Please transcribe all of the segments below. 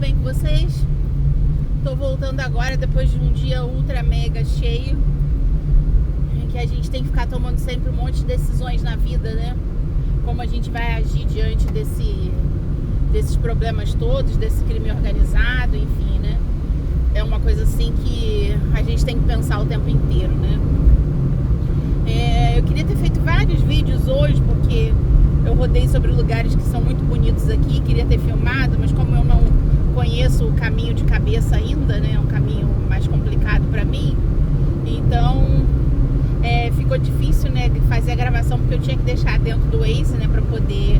bem com vocês? Tô voltando agora depois de um dia ultra mega cheio, em que a gente tem que ficar tomando sempre um monte de decisões na vida, né? Como a gente vai agir diante desses problemas todos, desse crime organizado, enfim, né? É uma coisa assim que a gente tem que pensar o tempo inteiro, né? Eu queria ter feito vários vídeos hoje, porque eu rodei sobre lugares que são muito bonitos aqui, queria ter filmado, mas como eu não conheço o caminho de cabeça ainda, né? É um caminho mais complicado para mim, então ficou difícil, né, de fazer a gravação, porque eu tinha que deixar dentro do Waze, né, para poder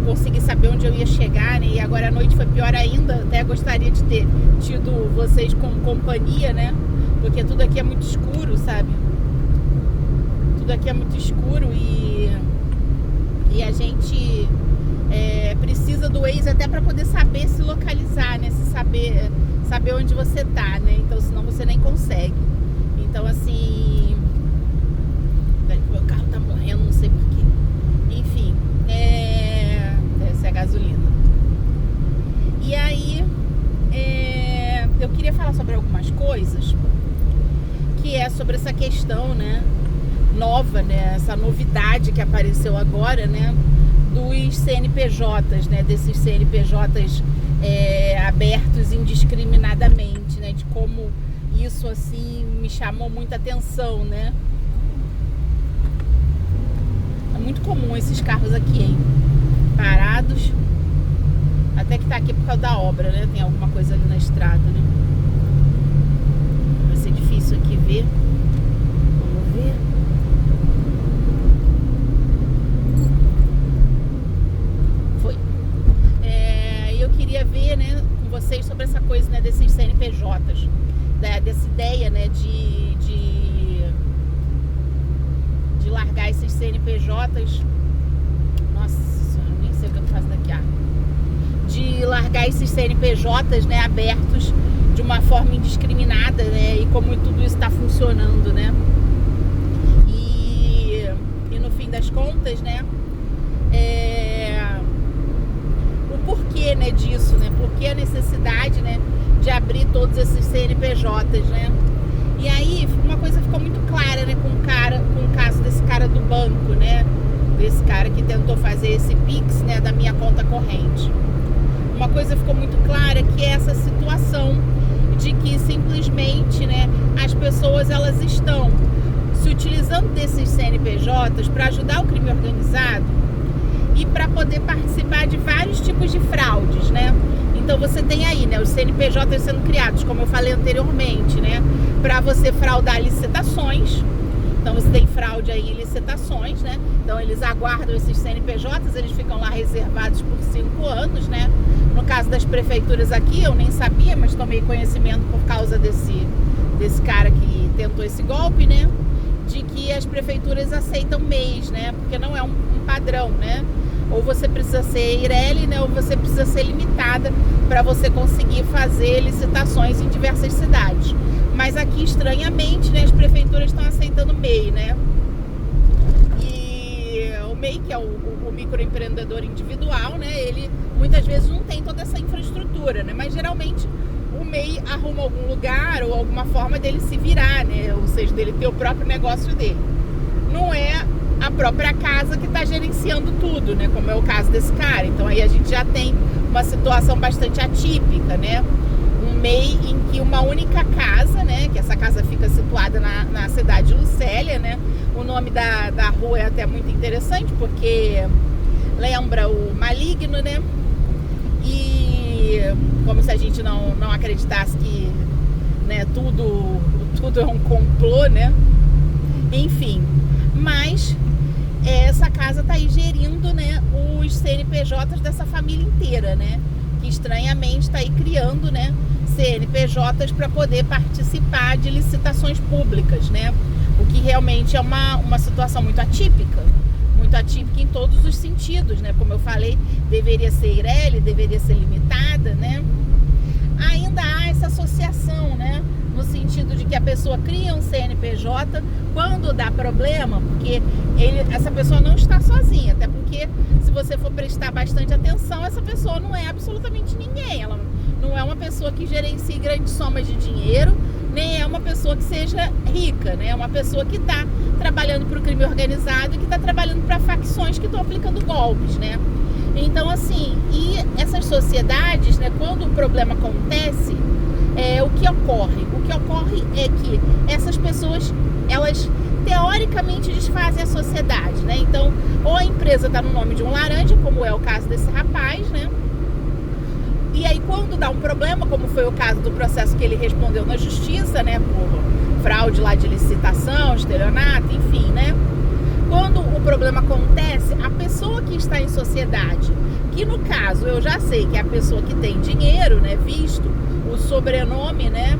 conseguir saber onde eu ia chegar, né? E agora a noite foi pior ainda. Até gostaria de ter tido vocês como companhia, né? Porque tudo aqui é muito escuro, sabe? Tudo aqui é muito escuro e a gente precisa do Waze até para poder saber se localizar, né? Se saber onde você tá, né? Então, senão você nem consegue. Então, assim, meu carro tá morrendo, não sei porquê. Enfim, deve ser a gasolina. E aí, eu queria falar sobre algumas coisas, que é sobre essa questão, né, nova, né, essa novidade que apareceu agora, né, dos CNPJs, né, desses CNPJs abertos indiscriminadamente, né, de como isso, assim, me chamou muita atenção, né. É muito comum esses carros aqui, hein, parados, até que tá aqui por causa da obra, né, tem alguma coisa ali na estrada, né. Vai ser difícil aqui ver. Vamos ver. Foi. Eu queria ver, né, com vocês sobre essa coisa, né, desses CNPJs, dessa ideia, né, de largar esses CNPJs. Nossa, eu nem sei o que eu tô fazendo aqui. De largar esses CNPJs, né, abertos de uma forma indiscriminada, né, e como tudo isso está funcionando, né, e no fim das contas, né, o porquê, né, disso, né, porque a necessidade, né, de abrir todos esses CNPJs, né. E aí uma coisa ficou muito clara, né, com o caso desse cara do banco, né, desse cara que tentou fazer esse Pix, né, da minha conta corrente. Uma coisa ficou muito clara, que é essa situação de que simplesmente, né, as pessoas, elas estão se utilizando desses CNPJs para ajudar o crime organizado e para poder participar de vários tipos de fraudes, né? Então você tem aí, né, os CNPJs sendo criados, como eu falei anteriormente, né, para você fraudar licitações. Então você tem fraude aí em licitações, né? Então eles aguardam esses CNPJs, eles ficam lá reservados por 5 anos, né? No caso das prefeituras aqui, eu nem sabia, mas tomei conhecimento por causa desse cara que tentou esse golpe, né? De que as prefeituras aceitam MEIs, né? Porque não é um padrão, né? Ou você precisa ser EIRELI, né? Ou você precisa ser limitada para você conseguir fazer licitações em diversas cidades. Mas aqui, estranhamente, né, as prefeituras estão aceitando MEI, né? E o MEI, que é o microempreendedor individual, né? Ele muitas vezes não tem toda essa infraestrutura, né? Mas geralmente o MEI arruma algum lugar ou alguma forma dele se virar, né? Ou seja, dele ter o próprio negócio dele. Não é a própria casa que está gerenciando tudo, né? Como é o caso desse cara. Então aí a gente já tem uma situação bastante atípica, né? Um MEI em que uma única casa, né, que essa casa fica situada na cidade de Lucélia, né, o nome da rua é até muito interessante, porque lembra o Maligno, né, e como se a gente não acreditasse que, né, tudo é um complô, né, enfim, mas essa casa tá aí gerindo, né, os CNPJs dessa família inteira, né, que estranhamente está aí criando, né, CNPJs para poder participar de licitações públicas, né? O que realmente é uma situação muito atípica em todos os sentidos, né? Como eu falei, deveria ser EIRELI, deveria ser limitada, né? ainda há essa associação, né? No sentido de que a pessoa cria um CNPJ quando dá problema, porque essa pessoa não está sozinha, até porque se você for prestar bastante atenção, essa pessoa não é absolutamente ninguém, ela não é uma pessoa que gerencie grandes somas de dinheiro, nem é uma pessoa que seja rica, né? É uma pessoa que está trabalhando para o crime organizado e que está trabalhando para facções que estão aplicando golpes, né? Então, assim, e essas sociedades, né, quando o problema acontece, o que ocorre? O que ocorre é que essas pessoas, elas teoricamente desfazem a sociedade, né? Então, ou a empresa está no nome de um laranja, como é o caso desse rapaz, né? E aí, quando dá um problema, como foi o caso do processo que ele respondeu na justiça, né, por fraude lá de licitação, estelionato, enfim, né? Quando o problema acontece, a pessoa que está em sociedade, que no caso eu já sei que é a pessoa que tem dinheiro, né, visto o sobrenome, né,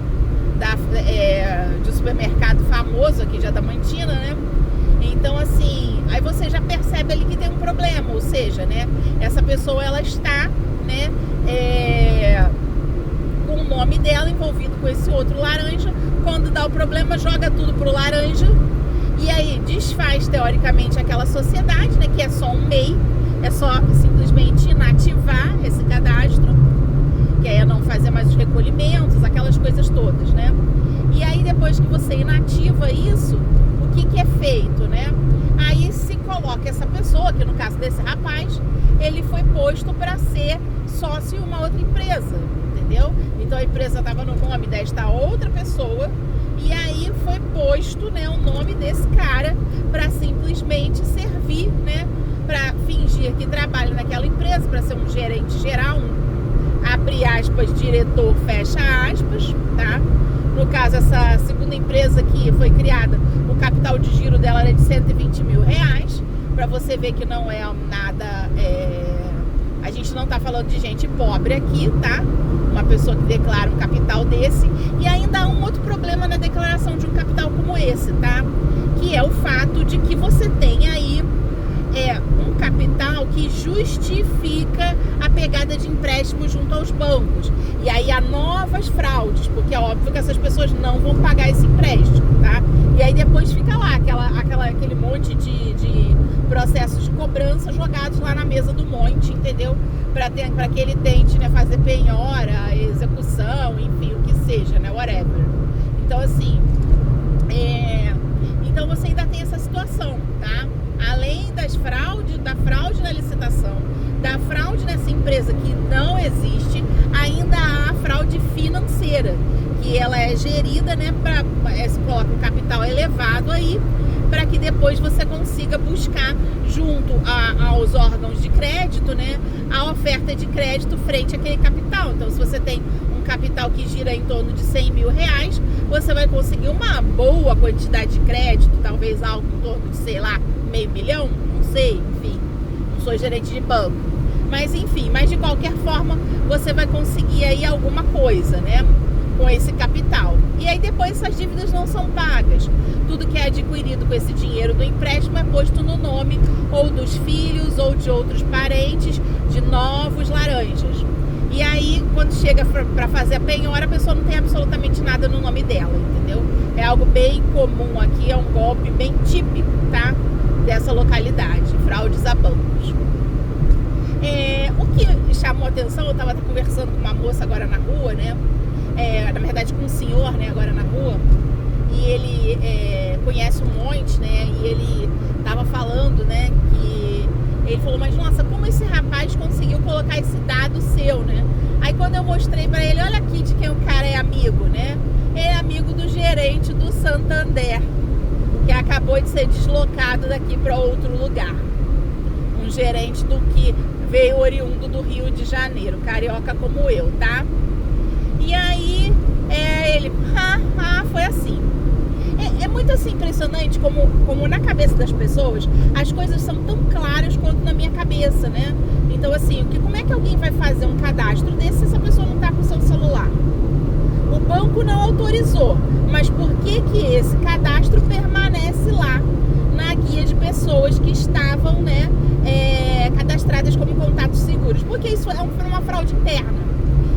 de supermercado famoso aqui de Adamantina, né? Então, assim, aí você já percebe ali que tem um problema, ou seja, né, essa pessoa, ela está, né, com o nome dela envolvido com esse outro laranja. Quando dá o problema, joga tudo pro laranja e aí desfaz teoricamente aquela sociedade, né, que é só um MEI, é só simplesmente inativar esse cadastro, que é não fazer mais os recolhimentos, aquelas coisas todas, né? E aí depois que você inativa isso, o que é feito, né? Aí se coloca essa pessoa, que no caso desse rapaz, ele foi posto para ser sócio em uma outra empresa, entendeu? Então a empresa estava no nome desta outra pessoa e aí foi posto, né, o nome desse cara para simplesmente servir, né, para fingir que trabalha naquela empresa, para ser um gerente geral, abre aspas, diretor, fecha aspas, tá? No caso, essa segunda empresa que foi criada, o capital de giro dela era de R$120 mil, para você ver que não é nada, a gente não tá falando de gente pobre aqui, tá? Uma pessoa que declara um capital desse. E ainda há um outro problema na declaração de um capital como esse, tá? Que é o fato de que você tem aí um capital que justifica a pegada de empréstimo junto aos bancos. E aí há novas fraudes, porque é óbvio que essas pessoas não vão pagar esse empréstimo, tá? E aí depois fica lá aquele monte de processos de cobrança jogados lá na mesa do monte, entendeu? Para que ele tente, né, fazer penhora, execução, enfim, o que seja, né? Whatever. Então, assim, então você ainda tem essa situação, tá? Além da fraude na licitação, da fraude nessa empresa que não existe, ainda há a fraude financeira, que ela é gerida, né, se coloca um capital elevado aí, para que depois você consiga buscar junto aos órgãos de crédito, né, a oferta de crédito frente àquele capital. Então, se você tem um capital que gira em torno de R$100 mil, você vai conseguir uma boa quantidade de crédito, talvez algo em torno de, sei lá, R$500 mil, não sei, enfim, não sou gerente de banco. Mas enfim, mas de qualquer forma, você vai conseguir aí alguma coisa, né, com esse capital. E aí depois essas dívidas não são pagas. Tudo que é adquirido com esse dinheiro do empréstimo é posto no nome ou dos filhos ou de outros parentes de novos laranjas. E aí, quando chega para fazer a penhora, a pessoa não tem absolutamente nada no nome dela, entendeu? É algo bem comum aqui, é um golpe bem típico, tá? Dessa localidade, fraudes a bancos. O que chamou a atenção, eu estava conversando com uma moça agora na rua, né? Na verdade com um senhor, né, agora na rua, e ele conhece um monte, né, e ele tava falando, né, que ele falou, mas nossa, como esse rapaz conseguiu colocar esse dado seu, né? Aí quando eu mostrei pra ele, olha aqui de quem o cara é amigo, né? Ele é amigo do gerente do Santander, que acabou de ser deslocado daqui para outro lugar. Um gerente do que veio oriundo do Rio de Janeiro, carioca como eu, tá? E aí, ele, foi assim. É muito assim impressionante como na cabeça das pessoas as coisas são tão claras quanto na minha cabeça, né? Então assim, como é que alguém vai fazer um cadastro desse se essa pessoa não tá com o seu celular? O banco não autorizou, mas por que esse cadastro permanece lá na guia de pessoas que estavam, né, cadastradas como contatos seguros? Porque isso é uma fraude interna.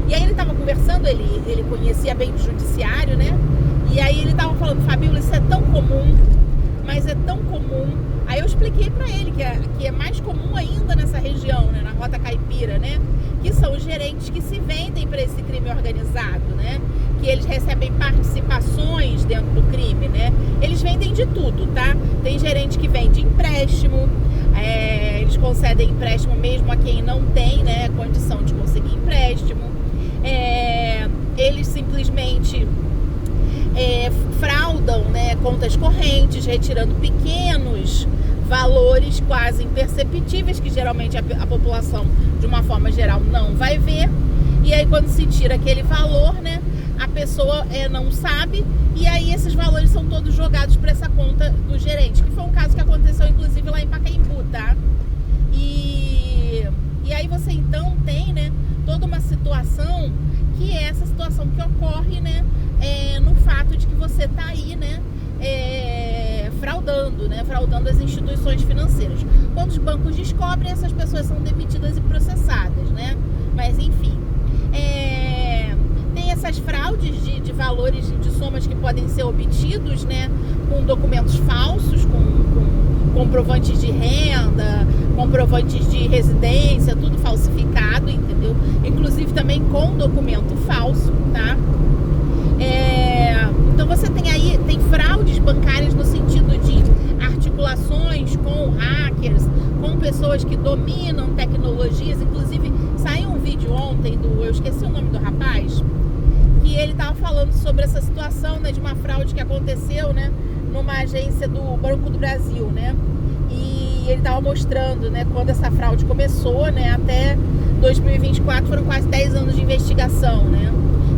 E aí ele estava conversando, ele conhecia bem o judiciário, né? E aí ele estava falando, Fabíola, isso é tão comum, mas é tão comum. Aí eu expliquei para ele que é mais comum ainda nessa região, né? Na Rota Caipira, né? Que são os gerentes que se vendem para esse crime organizado, né? Que eles recebem participações dentro do crime, né? Eles vendem de tudo, tá? Tem gerente que vende empréstimo, eles concedem empréstimo mesmo a quem não tem, né, condição de conseguir empréstimo. Eles simplesmente fraudam, né, contas correntes, retirando pequenos valores quase imperceptíveis que geralmente a população, de uma forma geral, não vai ver. E aí quando se tira aquele valor, né, a pessoa não sabe, e aí esses valores são todos jogados para essa conta do gerente, que foi um caso que aconteceu inclusive lá em Pacaembu, tá? E aí você então tem, né, toda uma situação que é essa situação que ocorre, né, no fato de que você tá aí, né, fraudando as instituições financeiras. Quando os bancos descobrem, essas pessoas são demitidas e processadas, né? Mas enfim, tem essas fraudes de valores de somas que podem ser obtidos, né, com documentos falsos, com comprovantes de renda, comprovantes de residência, tudo falsificado, entendeu? Inclusive também com documento falso, tá? Então você tem fraudes bancárias no sentido de articulações com hackers, com pessoas que dominam tecnologias. Inclusive saiu um vídeo ontem eu esqueci o nome do rapaz, que ele estava falando sobre essa situação, né, de uma fraude que aconteceu, né, numa agência do Banco do Brasil, né? E ele estava mostrando, né, quando essa fraude começou, né, até 2024 foram quase 10 anos de investigação, né?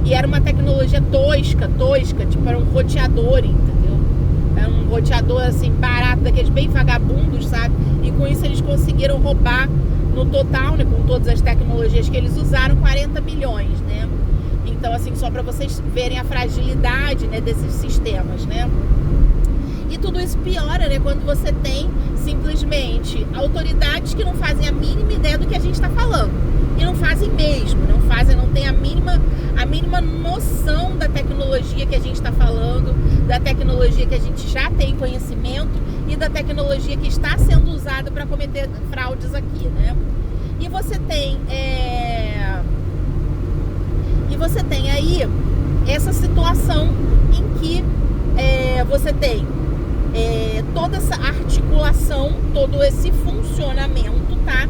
E era uma tecnologia tosca, tipo, era um roteador, entendeu? Era um roteador, assim, barato, daqueles bem vagabundos, sabe? E com isso eles conseguiram roubar, no total, né, com todas as tecnologias que eles usaram, 40 milhões, né? Então, assim, só para vocês verem a fragilidade, né, desses sistemas, né? E tudo isso piora, né, quando você tem simplesmente autoridades que não fazem a mínima ideia do que a gente está falando. E não fazem mesmo, não tem a mínima noção da tecnologia que a gente está falando, da tecnologia que a gente já tem conhecimento e da tecnologia que está sendo usada para cometer fraudes aqui, né? E você tem aí essa situação em que você tem toda essa articulação, todo esse funcionamento, tá?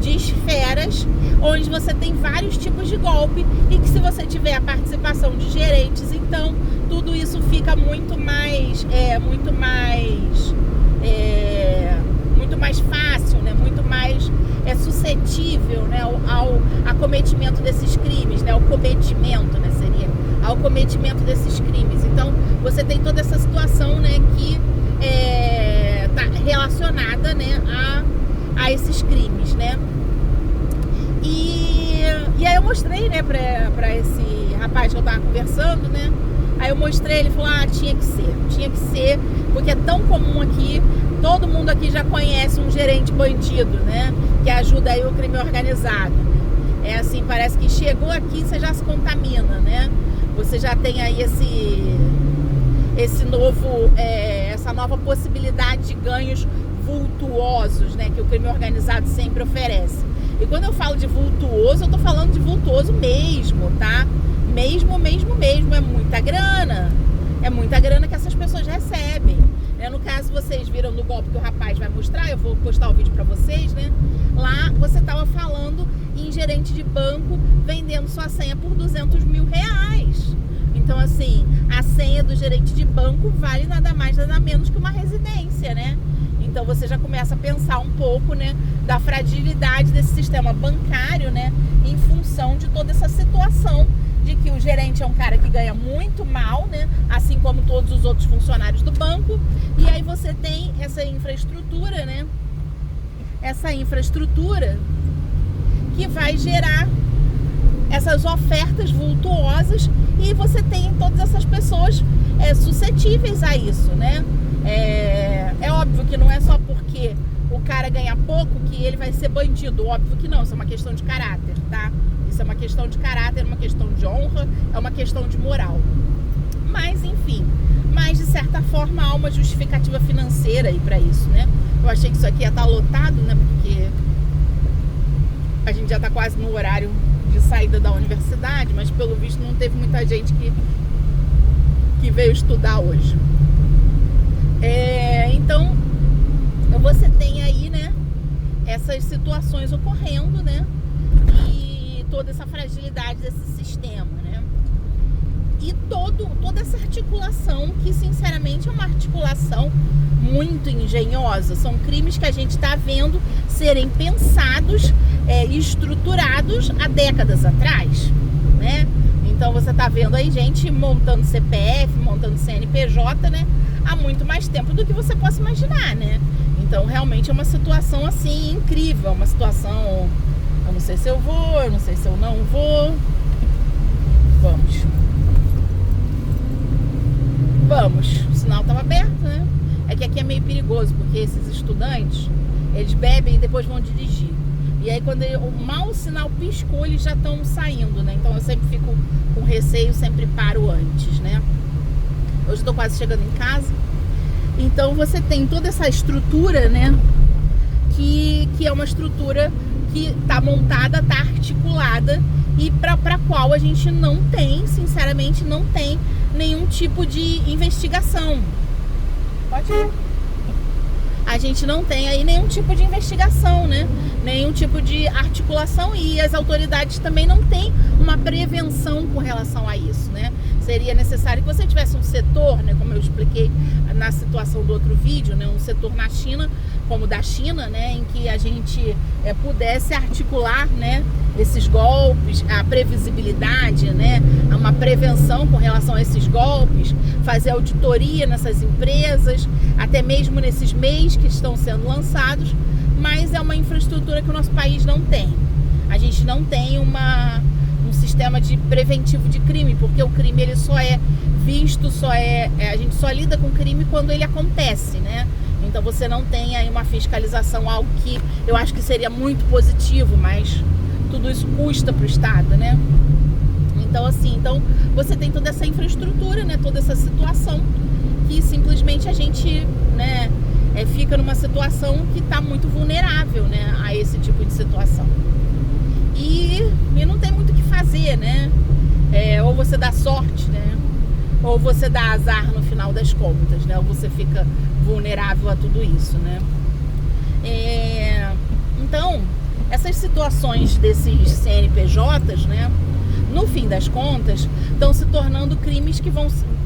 De esferas, onde você tem vários tipos de golpe, e que se você tiver a participação de gerentes, então tudo isso fica muito mais fácil, né? Muito mais suscetível, né, ao acometimento desses crimes, né? Ao cometimento, né? Seria ao cometimento desses crimes. Então você tem toda essa situação, né, que tá relacionada, né, a esses crimes, né? E aí eu mostrei, né, pra esse rapaz que eu tava conversando, né? Aí eu mostrei, ele falou, tinha que ser, porque é tão comum aqui, todo mundo aqui já conhece um gerente bandido, né? Que ajuda aí o crime organizado. É assim, parece que chegou aqui, você já se contamina, né? Você já tem aí essa nova possibilidade de ganhos vultuosos, né, que o crime organizado sempre oferece. E quando eu falo de vultuoso, eu tô falando de vultuoso mesmo, tá? Mesmo, é muita grana que essas pessoas recebem, né? No caso, vocês viram no golpe que o rapaz vai mostrar, eu vou postar o vídeo pra vocês, né? Lá você tava falando em gerente de banco vendendo sua senha por R$200 mil. Então, assim, a senha do gerente de banco vale nada mais, nada menos que uma residência, né? Então você já começa a pensar um pouco, né, da fragilidade desse sistema bancário, né, em função de toda essa situação de que o gerente é um cara que ganha muito mal, né, assim como todos os outros funcionários do banco. E aí você tem essa infraestrutura, né, que vai gerar essas ofertas vultuosas, e você tem todas essas pessoas suscetíveis a isso, né? É óbvio que não é só porque o o cara ganha pouco, que ele vai ser bandido. Óbvio que não, isso é uma questão de caráter, tá? Isso é uma questão de caráter, é uma questão de honra, é uma questão de moral. Mas, enfim, de certa forma há uma justificativa financeira aí pra isso, né? Eu achei que isso aqui ia estar lotado, né? Porque a gente já tá quase no horário de saída da universidade, mas pelo visto não teve muita gente que veio estudar hoje. Então, você tem aí, né, essas situações ocorrendo, né? E toda essa fragilidade desse sistema, né? E toda essa articulação, que sinceramente é uma articulação muito engenhosa. São crimes que a gente está vendo serem pensados e estruturados há décadas atrás, né? Então você está vendo aí gente montando CPF, montando CNPJ, né? Há muito mais tempo do que você possa imaginar, né? Então realmente é uma situação assim incrível, uma situação... Eu não sei se eu vou, eu não sei se eu não vou. Vamos, o sinal estava aberto, né? É que aqui é meio perigoso, porque esses estudantes, eles bebem e depois vão dirigir. E aí quando o sinal piscou, eles já estão saindo, né? Então eu sempre fico com receio, sempre paro antes, né? Hoje estou quase chegando em casa. Então você tem toda essa estrutura, né? Que é uma estrutura que está montada, está articulada e para a qual a gente não tem, sinceramente, não tem nenhum tipo de investigação. Pode ir. A gente não tem aí nenhum tipo de investigação, né? Nenhum tipo de articulação, e as autoridades também não têm uma prevenção com relação a isso, né? Seria necessário que você tivesse um setor, né, como eu expliquei na situação do outro vídeo, né, um setor na China, como da China, né, em que a gente pudesse articular, né, esses golpes, a previsibilidade, né, uma prevenção com relação a esses golpes, fazer auditoria nessas empresas, até mesmo nesses MEIs que estão sendo lançados, mas é uma infraestrutura que o nosso país não tem. A gente não tem um sistema de preventivo de crime, porque o crime ele só é visto, a gente só lida com o crime quando ele acontece, né? Então você não tem aí uma fiscalização, algo que eu acho que seria muito positivo, mas tudo isso custa para o Estado, né? Então assim, você tem toda essa infraestrutura, né? Toda essa situação que simplesmente a gente, né, fica numa situação que está muito vulnerável, né, a esse tipo de situação. E não tem muito o que fazer, né? Ou você dá sorte, né? Ou você dá azar no final das contas, né? Ou você fica vulnerável a tudo isso, né? Então, essas situações desses CNPJs, né? No fim das contas, estão se tornando crimes que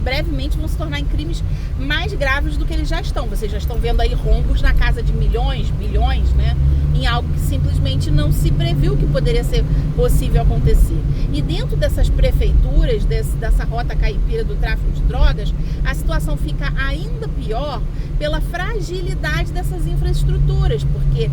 brevemente vão se tornar em crimes mais graves do que eles já estão. Vocês já estão vendo aí rombos na casa de milhões, bilhões, né? Em algo que simplesmente não se previu que poderia ser possível acontecer. E dentro dessas prefeituras, dessa rota caipira do tráfico de drogas, a situação fica ainda pior pela fragilidade dessas infraestruturas, porque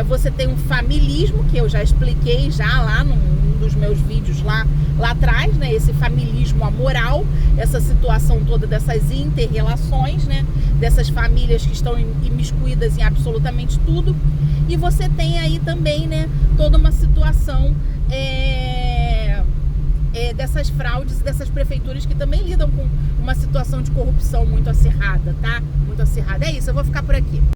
você tem um familismo, que eu já expliquei já lá num dos meus vídeos lá atrás, né? Esse familismo amoral, essa situação toda dessas inter-relações, né? Dessas famílias que estão imiscuídas em absolutamente tudo. E você tem aí também, né, toda uma situação dessas fraudes, dessas prefeituras que também lidam com uma situação de corrupção muito acirrada, tá? Muito acirrada. É isso, eu vou ficar por aqui.